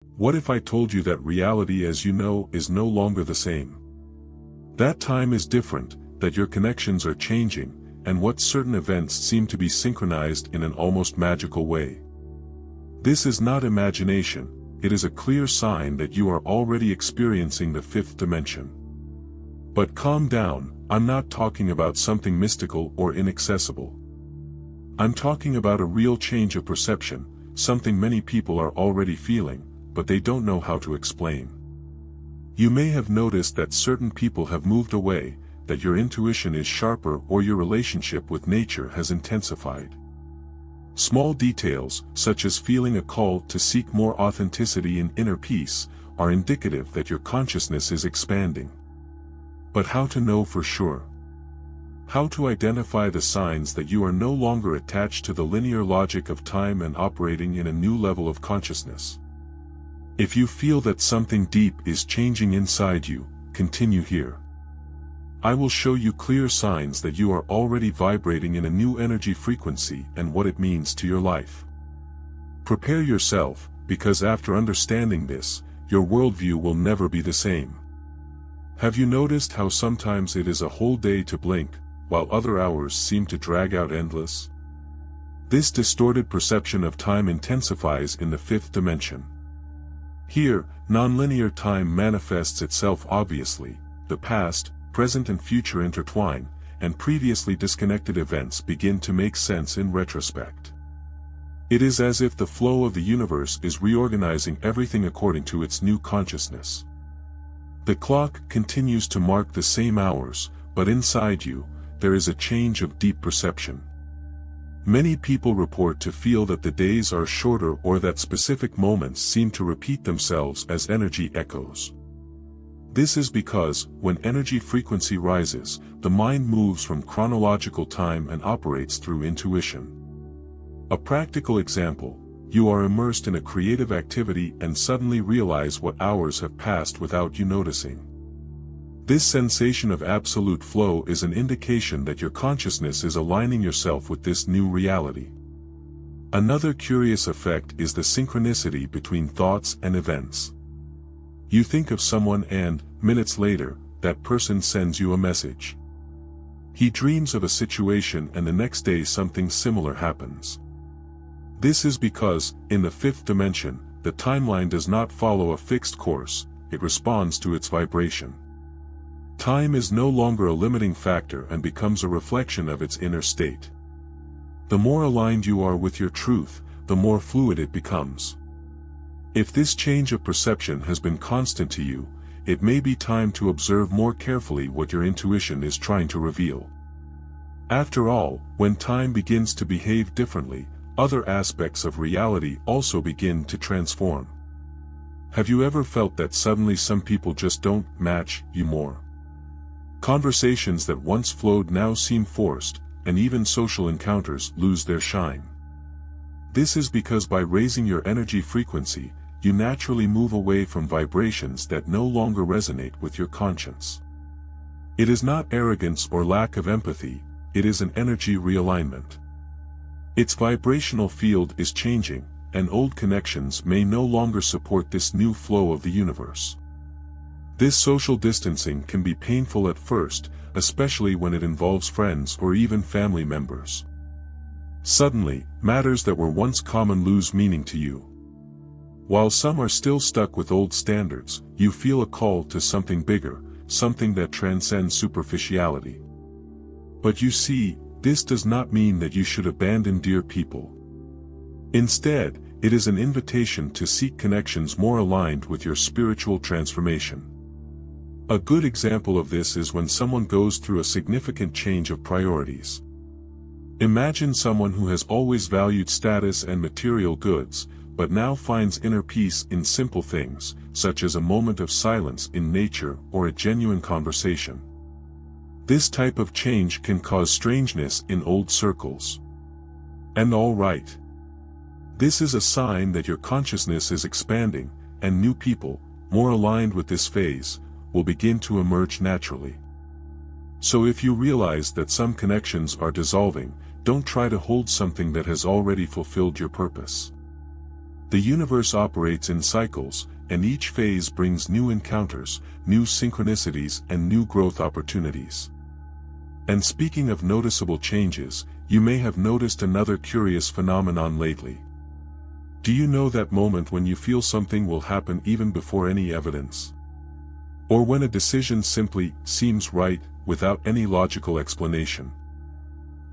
What if I told you that reality as you know is no longer the same? That time is different, that your connections are changing, and what certain events seem to be synchronized in an almost magical way. This is not imagination, it is a clear sign that you are already experiencing the fifth dimension. But calm down, I'm not talking about something mystical or inaccessible. I'm talking about a real change of perception, something many people are already feeling, but they don't know how to explain. You may have noticed that certain people have moved away, that your intuition is sharper, or your relationship with nature has intensified. Small details, such as feeling a call to seek more authenticity and inner peace, are indicative that your consciousness is expanding. But how to know for sure? How to identify the signs that you are no longer attached to the linear logic of time and operating in a new level of consciousness? If you feel that something deep is changing inside you, continue here. I will show you clear signs that you are already vibrating in a new energy frequency and what it means to your life. Prepare yourself, because after understanding this, your worldview will never be the same. Have you noticed how sometimes it is a whole day to blink, while other hours seem to drag out endless? This distorted perception of time intensifies in the fifth dimension. Here, nonlinear time manifests itself obviously. The past, present and future intertwine, and previously disconnected events begin to make sense in retrospect. It is as if the flow of the universe is reorganizing everything according to its new consciousness. The clock continues to mark the same hours, but inside you, there is a change of deep perception. Many people report to feel that the days are shorter or that specific moments seem to repeat themselves as energy echoes. This is because, when energy frequency rises, the mind moves from chronological time and operates through intuition. A practical example: you are immersed in a creative activity and suddenly realize what hours have passed without you noticing. This sensation of absolute flow is an indication that your consciousness is aligning yourself with this new reality. Another curious effect is the synchronicity between thoughts and events. You think of someone and, minutes later, that person sends you a message. He dreams of a situation and the next day something similar happens. This is because, in the fifth dimension, the timeline does not follow a fixed course, it responds to its vibration. Time is no longer a limiting factor and becomes a reflection of its inner state. The more aligned you are with your truth, the more fluid it becomes. If this change of perception has been constant to you, it may be time to observe more carefully what your intuition is trying to reveal. After all, when time begins to behave differently, other aspects of reality also begin to transform. Have you ever felt that suddenly some people just don't match you more? Conversations that once flowed now seem forced, and even social encounters lose their shine. This is because by raising your energy frequency, you naturally move away from vibrations that no longer resonate with your conscience. It is not arrogance or lack of empathy, it is an energy realignment. Its vibrational field is changing, and old connections may no longer support this new flow of the universe. This social distancing can be painful at first, especially when it involves friends or even family members. Suddenly, matters that were once common lose meaning to you. While some are still stuck with old standards, you feel a call to something bigger, something that transcends superficiality. But you see, this does not mean that you should abandon dear people. Instead, it is an invitation to seek connections more aligned with your spiritual transformation. A good example of this is when someone goes through a significant change of priorities. Imagine someone who has always valued status and material goods, but now finds inner peace in simple things, such as a moment of silence in nature or a genuine conversation. This type of change can cause strangeness in old circles. And all right. This is a sign that your consciousness is expanding, and new people, more aligned with this phase, will begin to emerge naturally. So if you realize that some connections are dissolving, don't try to hold something that has already fulfilled your purpose. The universe operates in cycles, and each phase brings new encounters, new synchronicities and new growth opportunities. And speaking of noticeable changes, you may have noticed another curious phenomenon lately. Do you know that moment when you feel something will happen even before any evidence? Or when a decision simply seems right, without any logical explanation?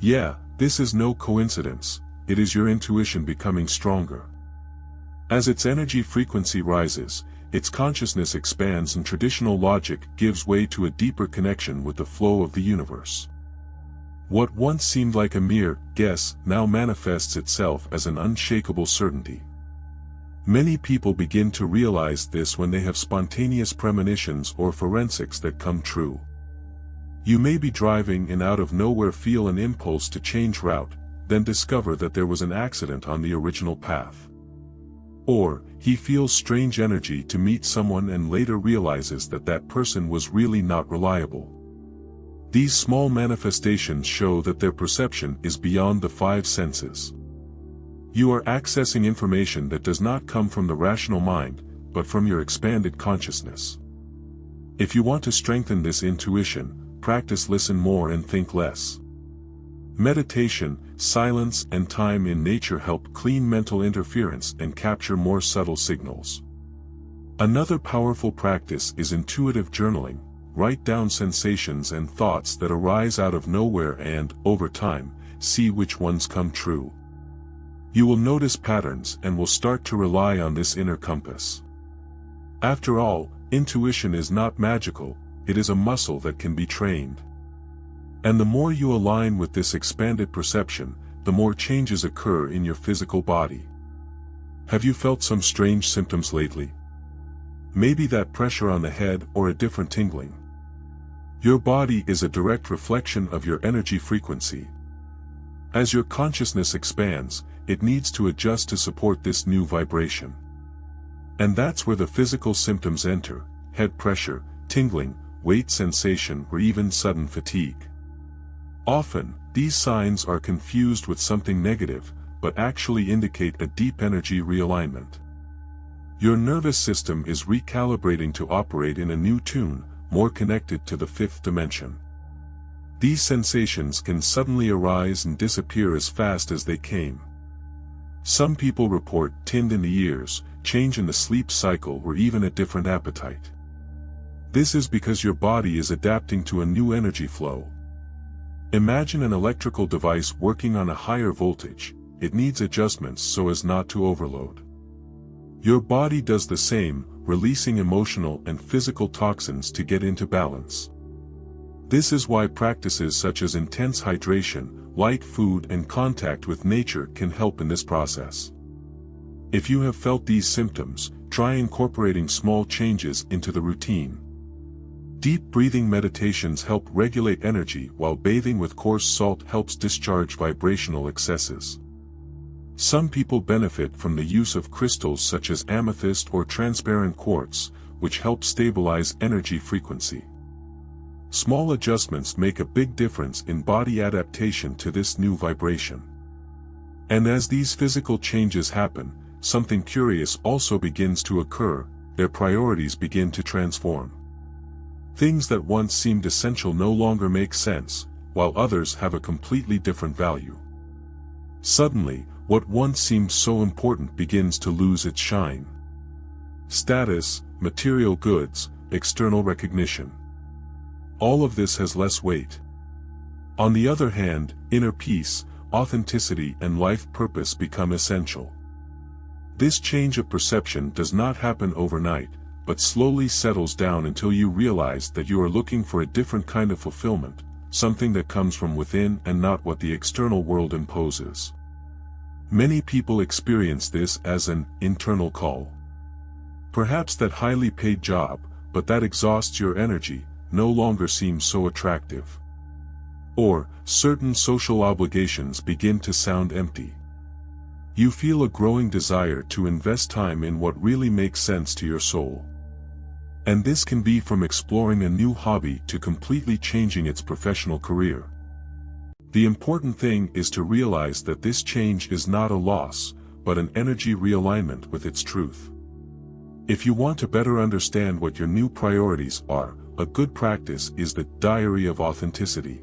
Yeah, this is no coincidence, it is your intuition becoming stronger. As its energy frequency rises, its consciousness expands and traditional logic gives way to a deeper connection with the flow of the universe. What once seemed like a mere guess now manifests itself as an unshakable certainty. Many people begin to realize this when they have spontaneous premonitions or forensics that come true. You may be driving and out of nowhere feel an impulse to change route, then discover that there was an accident on the original path. Or, he feels strange energy to meet someone and later realizes that that person was really not reliable. These small manifestations show that their perception is beyond the five senses. You are accessing information that does not come from the rational mind, but from your expanded consciousness. If you want to strengthen this intuition, practice listen more and think less. Meditation, silence and time in nature help clean mental interference and capture more subtle signals. Another powerful practice is intuitive journaling. Write down sensations and thoughts that arise out of nowhere and, over time, see which ones come true. You will notice patterns and will start to rely on this inner compass. After all, intuition is not magical, it is a muscle that can be trained. And the more you align with this expanded perception, the more changes occur in your physical body. Have you felt some strange symptoms lately? Maybe that pressure on the head or a different tingling. Your body is a direct reflection of your energy frequency. As your consciousness expands, it needs to adjust to support this new vibration. And that's where the physical symptoms enter: head pressure, tingling, weight sensation or even sudden fatigue. Often, these signs are confused with something negative, but actually indicate a deep energy realignment. Your nervous system is recalibrating to operate in a new tune, more connected to the fifth dimension. These sensations can suddenly arise and disappear as fast as they came. Some people report tind in the ears, change in the sleep cycle or even a different appetite. This is because your body is adapting to a new energy flow. Imagine an electrical device working on a higher voltage. It needs adjustments so as not to overload. Your body does the same, releasing emotional and physical toxins to get into balance. This is why practices such as intense hydration, light food and contact with nature can help in this process. If you have felt these symptoms, try incorporating small changes into the routine. Deep breathing meditations help regulate energy, while bathing with coarse salt helps discharge vibrational excesses. Some people benefit from the use of crystals such as amethyst or transparent quartz, which help stabilize energy frequency. Small adjustments make a big difference in body adaptation to this new vibration. And as these physical changes happen, something curious also begins to occur: their priorities begin to transform. Things that once seemed essential no longer make sense, while others have a completely different value. Suddenly, what once seemed so important begins to lose its shine. Status, material goods, external recognition. All of this has less weight. On the other hand, inner peace, authenticity and life purpose become essential. This change of perception does not happen overnight, but slowly settles down until you realize that you are looking for a different kind of fulfillment, something that comes from within and not what the external world imposes. Many people experience this as an internal call. Perhaps that highly paid job, but that exhausts your energy, no longer seems so attractive. Or, certain social obligations begin to sound empty. You feel a growing desire to invest time in what really makes sense to your soul. And this can be from exploring a new hobby to completely changing its professional career. The important thing is to realize that this change is not a loss, but an energy realignment with its truth. If you want to better understand what your new priorities are, a good practice is the diary of authenticity.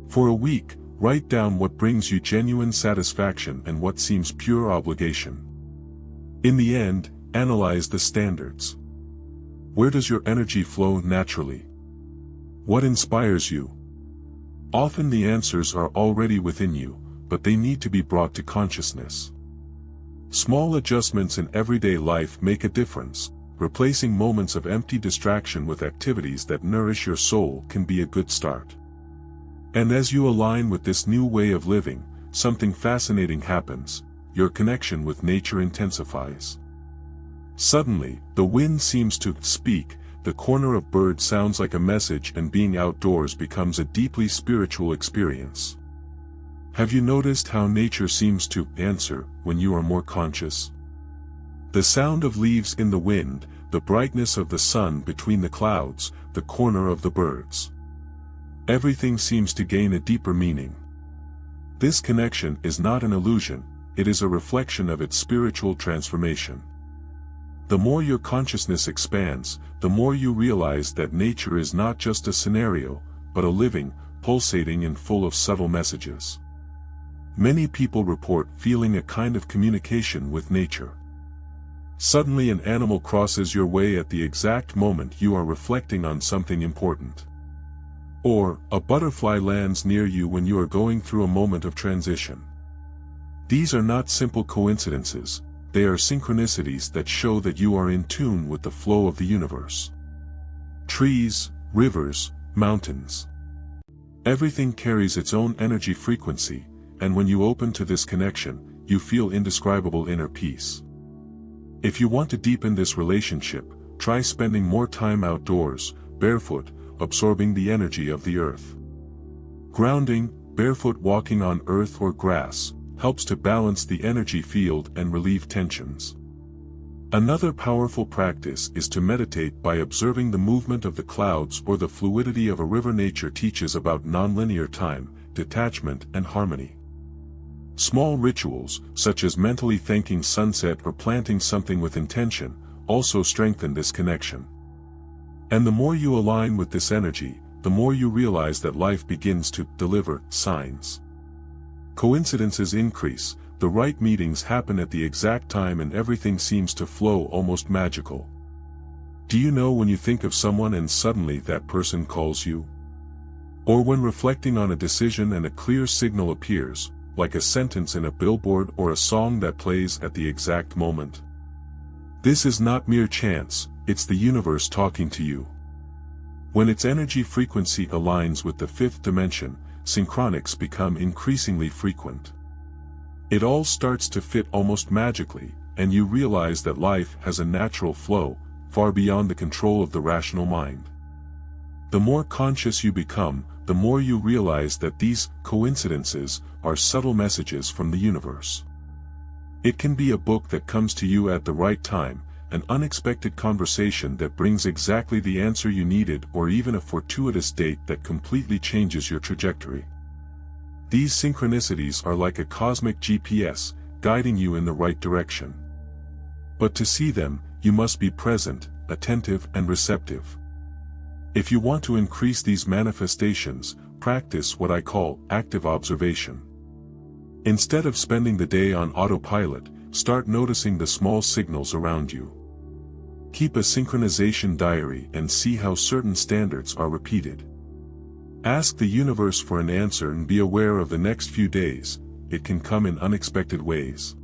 For a week, write down what brings you genuine satisfaction and what seems pure obligation. In the end, analyze the standards. Where does your energy flow naturally? What inspires you? Often the answers are already within you, but they need to be brought to consciousness. Small adjustments in everyday life make a difference. Replacing moments of empty distraction with activities that nourish your soul can be a good start. And as you align with this new way of living, something fascinating happens. Your connection with nature intensifies. Suddenly, the wind seems to speak, the corner of bird sounds like a message, and being outdoors becomes a deeply spiritual experience. Have you noticed how nature seems to answer when you are more conscious? The sound of leaves in the wind, the brightness of the sun between the clouds, the corner of the birds. Everything seems to gain a deeper meaning. This connection is not an illusion, it is a reflection of its spiritual transformation. The more your consciousness expands, the more you realize that nature is not just a scenario, but a living, pulsating and full of subtle messages. Many people report feeling a kind of communication with nature. Suddenly an animal crosses your way at the exact moment you are reflecting on something important. Or, a butterfly lands near you when you are going through a moment of transition. These are not simple coincidences, they are synchronicities that show that you are in tune with the flow of the universe. Trees, rivers, mountains. Everything carries its own energy frequency, and when you open to this connection, you feel indescribable inner peace. If you want to deepen this relationship, try spending more time outdoors, barefoot, absorbing the energy of the earth. Grounding, barefoot walking on earth or grass, helps to balance the energy field and relieve tensions. Another powerful practice is to meditate by observing the movement of the clouds or the fluidity of a river. Nature teaches about nonlinear time, detachment and harmony. Small rituals, such as mentally thanking sunset or planting something with intention, also strengthen this connection. And the more you align with this energy, the more you realize that life begins to deliver signs. Coincidences increase, the right meetings happen at the exact time, and everything seems to flow almost magical. Do you know when you think of someone and suddenly that person calls you? Or when reflecting on a decision and a clear signal appears, like a sentence in a billboard or a song that plays at the exact moment? This is not mere chance, it's the universe talking to you. When its energy frequency aligns with the fifth dimension, synchronics become increasingly frequent. It all starts to fit almost magically, and you realize that life has a natural flow, far beyond the control of the rational mind. The more conscious you become, the more you realize that these coincidences are subtle messages from the universe. It can be a book that comes to you at the right time, an unexpected conversation that brings exactly the answer you needed, or even a fortuitous date that completely changes your trajectory. These synchronicities are like a cosmic GPS, guiding you in the right direction. But to see them, you must be present, attentive and receptive. If you want to increase these manifestations, practice what I call active observation. Instead of spending the day on autopilot, start noticing the small signals around you. Keep a synchronization diary and see how certain standards are repeated. Ask the universe for an answer and be aware of the next few days, it can come in unexpected ways.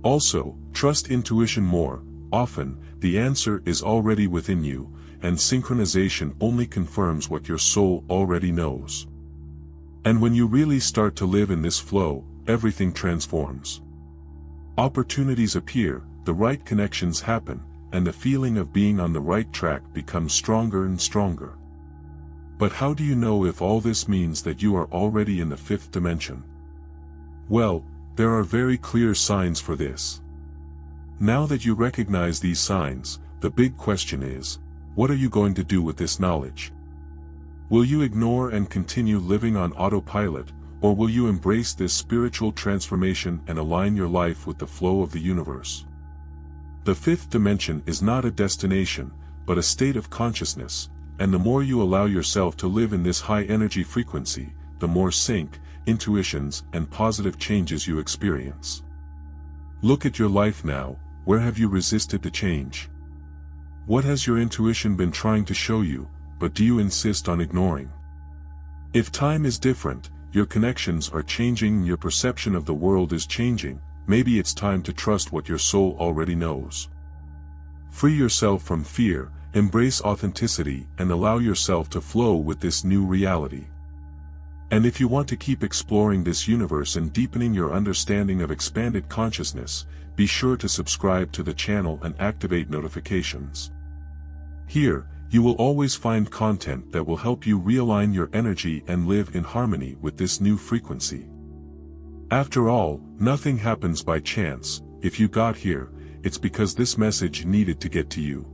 Also, trust intuition more. Often, the answer is already within you, and synchronization only confirms what your soul already knows. And when you really start to live in this flow, everything transforms. Opportunities appear, the right connections happen, and the feeling of being on the right track becomes stronger and stronger. But how do you know if all this means that you are already in the fifth dimension? Well, there are very clear signs for this. Now that you recognize these signs, the big question is, what are you going to do with this knowledge? Will you ignore and continue living on autopilot, or will you embrace this spiritual transformation and align your life with the flow of the universe? The fifth dimension is not a destination, but a state of consciousness, and the more you allow yourself to live in this high-energy frequency, the more sync, intuitions, and positive changes you experience. Look at your life now. Where have you resisted the change? What has your intuition been trying to show you, but do you insist on ignoring? If time is different, your connections are changing, your perception of the world is changing, maybe it's time to trust what your soul already knows. Free yourself from fear, embrace authenticity, and allow yourself to flow with this new reality. And if you want to keep exploring this universe and deepening your understanding of expanded consciousness, be sure to subscribe to the channel and activate notifications. Here, you will always find content that will help you realign your energy and live in harmony with this new frequency. After all, nothing happens by chance. If you got here, it's because this message needed to get to you.